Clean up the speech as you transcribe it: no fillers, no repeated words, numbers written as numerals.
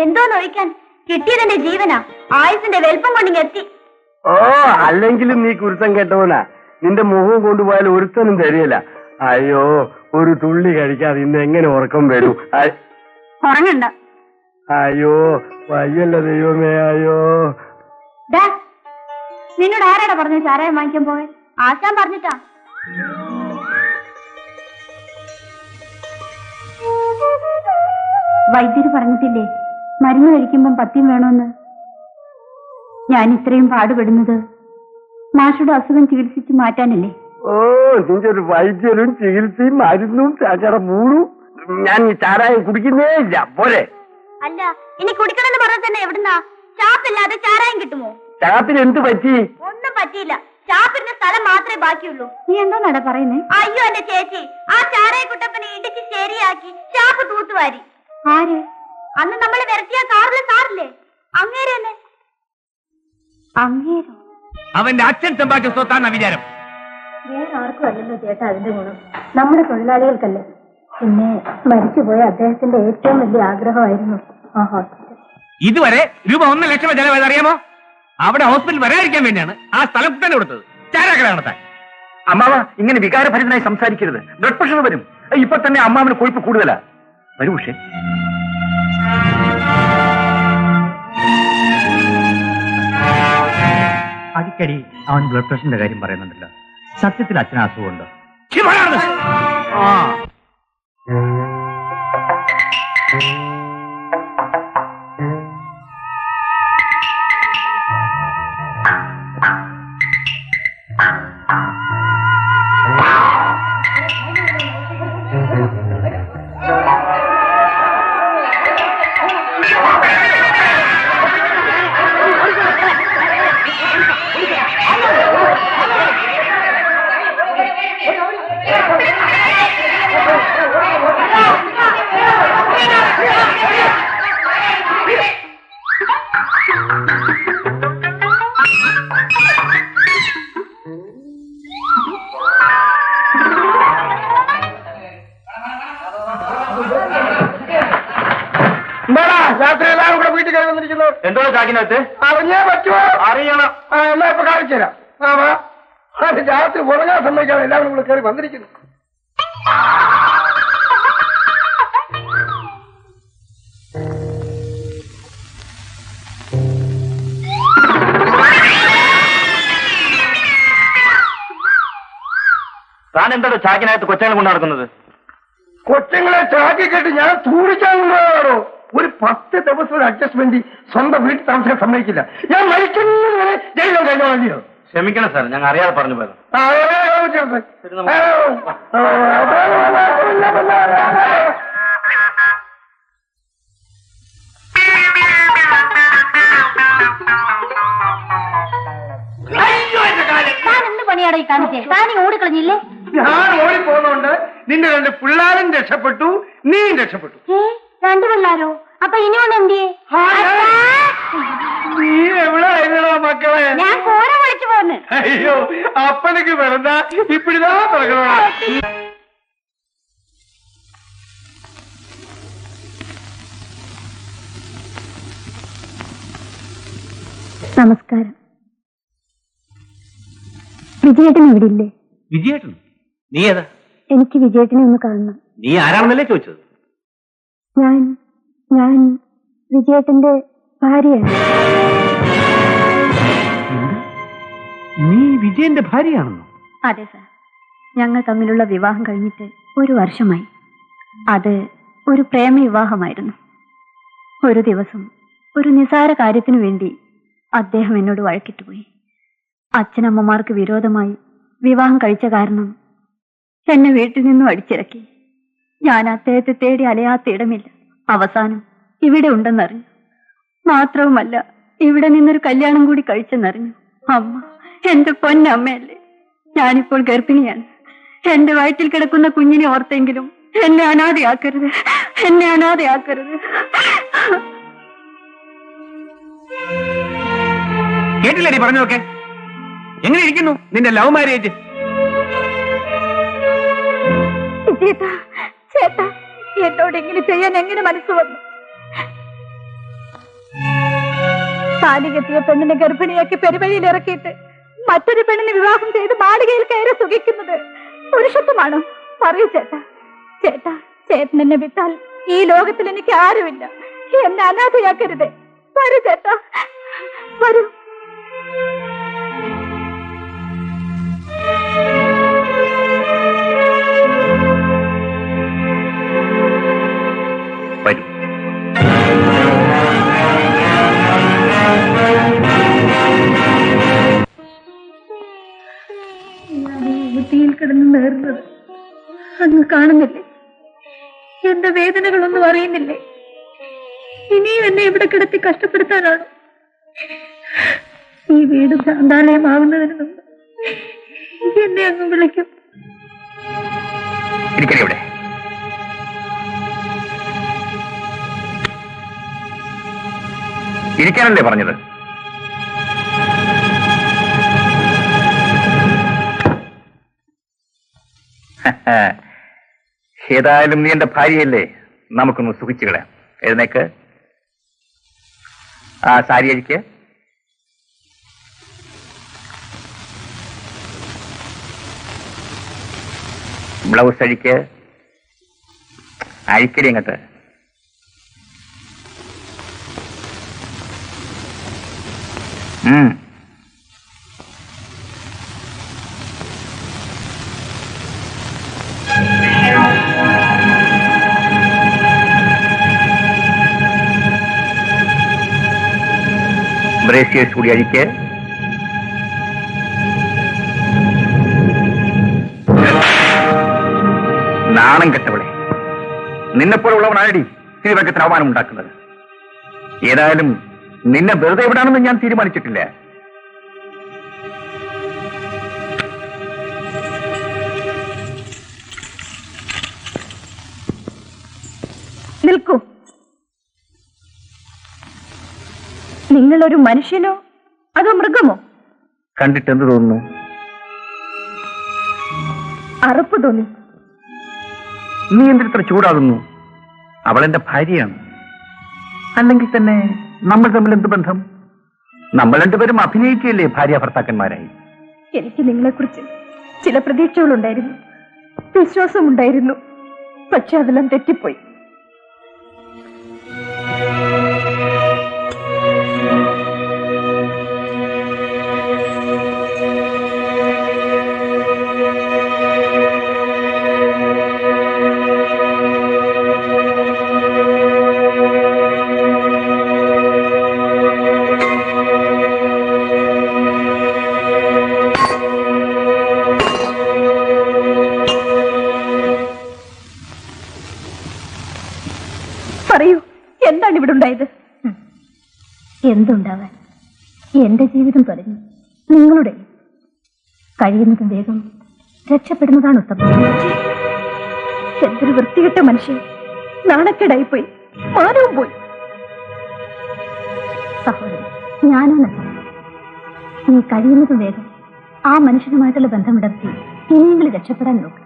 എന്തോന്ന് ഒഴിക്കാൻ? കിട്ടിയതിന്റെ ജീവനാ, ആയുസിന്റെ വലിപ്പം കൊണ്ടിങ് എത്തി. ഓ, അല്ലെങ്കിലും നീ കുരുത്തം കേട്ടവനാ. നിന്റെ മുഖം കൊണ്ടുപോയാൽ ഒരുത്തനും തരികയില്ല. അയ്യോ, ഒരു തുള്ളി കഴിക്കാതെ ഇന്ന് എങ്ങനെ ഉറക്കം വരൂ? ഉറങ്ങണ്ട. അയ്യോ വയ്യല്ല ദൈവമേ, അയ്യോ. നിന്നോട് ആരാടാ പറഞ്ഞു ചാരായം വാങ്ങിക്കാൻ പോയെ? ആശാൻ പറഞ്ഞിട്ടാ. വൈദ്യര് പറഞ്ഞിട്ടില്ലേ മരുന്ന് കഴിക്കുമ്പം പഥ്യം വേണമെന്ന്? ഞാൻ ഇത്രയും പാടുപെടുന്നത് മാഷുടെ അസുഖം ചികിത്സിച്ച് മാറ്റാനല്ലേ? ഓ, നിന്റെ ഒരു വൈദ്യരും ചികിത്സയും മരുന്നും ചാച്ചട മൂടും. ഞാൻ ഈ ചാരായം കുടിക്കുന്നേ ഇല്ല. പോലെ അല്ല, ഇനി കുടിക്കണമെന്ന് പറഞ്ഞാൽ തന്നെ എവിടുന്നാ? ചാപ്പില്ലാതെ ചാരായം കിട്ടുമോ? ചാപ്പിന് എന്ത് പറ്റി? ഒന്നും പറ്റിയില്ല. ചാപ്പിന്റെ സ്ഥലം മാത്രമേ ബാക്കിയുള്ളൂ. നീ എന്താ പറയുന്നേ? അയ്യോ എന്റെ ചേച്ചി, ആ ചാരായ കുട്ടപ്പനെ ഇടിച്ച് ശരിയാക്കി ചാപ്പ് തൂത്തുവാരി. ആര്? അന്ന് നമ്മളെ വിരട്ടിയ കാറിലെ സാറില്ലേ, അങ്ങേര് തന്നെ. അങ്ങേരോ? അവന്റെ അച്ഛൻ ചമ്പാക്കിയ സ്വത്താന്ന വിചാരം. വേറെ ആർക്കും അല്ലല്ലോ ചേട്ടാ അതിന്റെ ഗുണം, നമ്മുടെ തൊഴിലാളികൾക്കല്ലേ. പിന്നെ മരിച്ചുപോയ അദ്ദേഹത്തിന്റെ ഏറ്റവും വലിയ ആഗ്രഹമായിരുന്നു ആ ഹോസ്പിറ്റൽ. ഇതുവരെ രൂപ 1 ലക്ഷം ചെലവായത് അറിയാമോ? അവിടെ ഹോസ്പിറ്റൽ വരാതിരിക്കാൻ വേണ്ടിയാണ് ആ സ്ഥലം തന്നെ കൊടുത്തത് ചാരാക്കട നടത്താൻ. അമ്മാവ ഇങ്ങനെ വികാരഭരിതനായി സംസാരിക്കരുത്. ബ്ലഡ് പ്രഷർ വരും. ഇപ്പൊ തന്നെ അമ്മാവിന് കൊഴുപ്പ് കൂടുതലാ. വരൂ. പക്ഷേ അടിക്കടി അവൻ ബ്ലഡ് പ്രഷറിന്റെ കാര്യം പറയുന്നുണ്ടല്ലോ. സത്യത്തിൽ അച്ഛന് അസുഖമുണ്ടോ? രാത്രി എല്ലാവരും കൂടെ വീട്ടിൽ കയറി വന്നിരിക്കുന്നു. എന്തോ ചാക്കിനകത്ത് അറിഞ്ഞേ പറ്റുമോ? അറിയണം. എന്നാ ഇപ്പൊ കാണിച്ചു തരാം. അത് രാത്രി ഉറങ്ങാൻ സമ്മതിക്കാതെ എല്ലാവരും കൂടെ കയറി വന്നിരിക്കുന്നു. താൻ എന്താണോ ചാക്കിനകത്ത് കൊച്ചങ്ങളെ കൊണ്ട് നടക്കുന്നത്? കൊച്ചങ്ങളെ ചാക്കി കെട്ടി ഞാൻ തൂടിച്ചാൻ കൊണ്ടുപോകാറോ? ഒരു 10 ദിവസം ഒരു അഡ്ജസ്റ്റ്മെന്റ് സ്വന്തം വീട്ടിൽ താമസിക്കാൻ സമ്മതിക്കില്ല. ഞാൻ മരിക്കുന്നതിന് ജയിലോ കഴിഞ്ഞോ? ക്ഷമിക്കണം സാർ, ഞങ്ങൾ അറിയാതെ പറഞ്ഞു പോയത്. പണിയാടോ ഈ കാണിച്ചേ? താനീ ഓടിക്കളഞ്ഞില്ലേ? ഞാൻ ഓടിപ്പോന്നോണ്ട് നിന്റെ 2 പിള്ളേരും രക്ഷപ്പെട്ടു, നീയും രക്ഷപ്പെട്ടു. 2 പിള്ളേരോ? അപ്പൊ ഇനിയോണ്ട് എന്തിയെ? നീ എവിടെ ആയിരുന്നോ മക്കളെ? ഞാൻ കോര വിളിച്ചു പോന്ന്. അയ്യോ, അപ്പനക്ക് വെറുത ഇപ്പിടിതാ തുടങ്ങണ. നമസ്കാരം. വിജയേട്ടൻ ഇവിടെ ഇല്ലേ? വിജയേട്ടൻ? നീ ഏതാ? എനിക്ക് വിജയേട്ടനെ ഒന്ന് കാണണം. നീ ആരാണെന്നല്ലേ ചോദിച്ചത്? ഞാൻ വിജയേട്ടന്റെ ഭാര്യയാണ്. നീ വിജയന്റെ ഭാര്യയാണെന്നോ? അതെ സാർ, ഞങ്ങൾ തമ്മിലുള്ള വിവാഹം കഴിഞ്ഞിട്ട് 1 വർഷമായി. അത് ഒരു പ്രേമവിവാഹമായിരുന്നു. ഒരു ദിവസം ഒരു നിസാര കാര്യത്തിനു വേണ്ടി അദ്ദേഹം എന്നോട് വഴക്കിട്ടുപോയി. അച്ഛനമ്മമാർക്ക് വിരോധമായി വിവാഹം കഴിച്ച കാരണം എന്നെ വീട്ടിൽ നിന്നും അടിച്ചിറക്കി. ഞാൻ അദ്ദേഹത്തെ തേടി അലയാത്ത ഇടമില്ല. അവസാനം ഇവിടെ ഉണ്ടെന്നറിഞ്ഞു. മാത്രവുമല്ല, ഇവിടെ നിന്നൊരു കല്യാണം കൂടി കഴിച്ചെന്നറിഞ്ഞു. അമ്മ, എന്റെ പൊന്നമ്മയല്ലേ. ഞാനിപ്പോൾ ഗർഭിണിയാണ്. എന്റെ വയറ്റിൽ കിടക്കുന്ന കുഞ്ഞിനെ ഓർത്തെങ്കിലും എന്നെ അനാഥയാക്കരുത്, എന്നെ അനാഥയാക്കരുത്. കേട്ടില്ലേ പറഞ്ഞോക്കെ? എങ്ങനെ ഇരിക്കുന്നു നിന്റെ ലവ് മാരേജ്? ചേട്ടാ, എന്നോട് ഇങ്ങനെ ചെയ്യാൻ എങ്ങനെ മനസ്സ് വന്നു? താലി കെട്ടിയ പെണ്ണിനെ ഗർഭിണിയാക്കി പെരുവഴിയിൽ ഇറക്കിയിട്ട് മറ്റൊരു പെണ്ണിനെ വിവാഹം ചെയ്ത് മാളികയിൽ കയറി സുഖിക്കുന്നത് പുരുഷത്വമാണോ? പറയൂ ചേട്ടാ. ചേട്ടാ, ചേട്ടൻ എന്നെ വിട്ടാൽ ഈ ലോകത്തിൽ എനിക്ക് ആരുമില്ല. എന്നെ അനാഥയാക്കരുത്. വരൂ ചേട്ടാ, വരൂ. വരൂ. ഊട്ടിയിൽ കിടന്ന് നേർന്നത് അങ്ങ് കാണുന്നില്ലേ? എന്റെ വേദനകളൊന്നും അറിയുന്നില്ലേ? ഇനിയും എന്നെ ഇവിടെ കിടത്തി കഷ്ടപ്പെടുത്താനാണ്? ഈ വീട് ഭ്രാന്താലയമാകുന്നതിന് മുമ്പ് എന്നെ അങ്ങ് വിളിക്കും. ഇരിക്കണേ. ഇരിക്കാനല്ലേ പറഞ്ഞത്? ഏതായാലും നീ എന്റെ ഭാര്യയല്ലേ, നമുക്കൊന്ന് സുഖിച്ചു കളയാം. എഴുന്നേക്ക്. ആ സാരി അഴിക്ക്. ബ്ലൗസ് അഴിക്ക്. അഴിക്കടി അങ്ങോട്ട്. ബ്രേസിയേഴ്സ് കൂടി അഴിക്ക്. നാണം കെട്ടവളെ, നിന്നെപ്പോലുള്ളവനാടി തിരുവക്കത്തിന് അവമാനം ഉണ്ടാക്കുന്നത്. ഏതായാലും നിന്നെ വെറുതെ വിടാണെന്ന് ഞാൻ തീരുമാനിച്ചിട്ടില്ല. നിൽക്കൂ. നിങ്ങളൊരു മനുഷ്യനോ അതോ മൃഗമോ? കണ്ടിട്ട് എന്ത് തോന്നുന്നു? അറപ്പ് തോന്നി. നീ എന്തിത്ര ചൂടാകുന്നു? അവളെന്റെ ഭാര്യയാണ്. അല്ലെങ്കിൽ തന്നെ നമ്മൾ തമ്മിൽ എന്ത് ബന്ധം? നമ്മൾ രണ്ടുപേരും അഭിനയിക്കുകയല്ലേ ഭാര്യ ഭർത്താക്കന്മാരായി. എനിക്ക് നിങ്ങളെക്കുറിച്ച് ചില പ്രതീക്ഷകളുണ്ടായിരുന്നു, വിശ്വാസമുണ്ടായിരുന്നു. പക്ഷെ അതെല്ലാം തെറ്റിപ്പോയി. പറയൂ, എന്താണ് ഇവിടെ ഉണ്ടായത്? എന്തുണ്ടാവാൻ? എന്റെ ജീവിതം തൊലഞ്ഞു, നിങ്ങളുടെ കഴിയുന്നതും വേഗം രക്ഷപ്പെടുന്നതാണ് ഉത്തമം. എന്തൊരു വൃത്തികെട്ട മനുഷ്യൻ! നാണക്കേടായിപ്പോയി, മാനവും പോയി. സഹോദരൻ, ഞാനോ നല്ല നീ കഴിയുന്നതും വേഗം ആ മനുഷ്യനുമായിട്ടുള്ള ബന്ധമിടർത്തി ഇനിയെങ്കിലും രക്ഷപ്പെടാൻ നോക്ക്.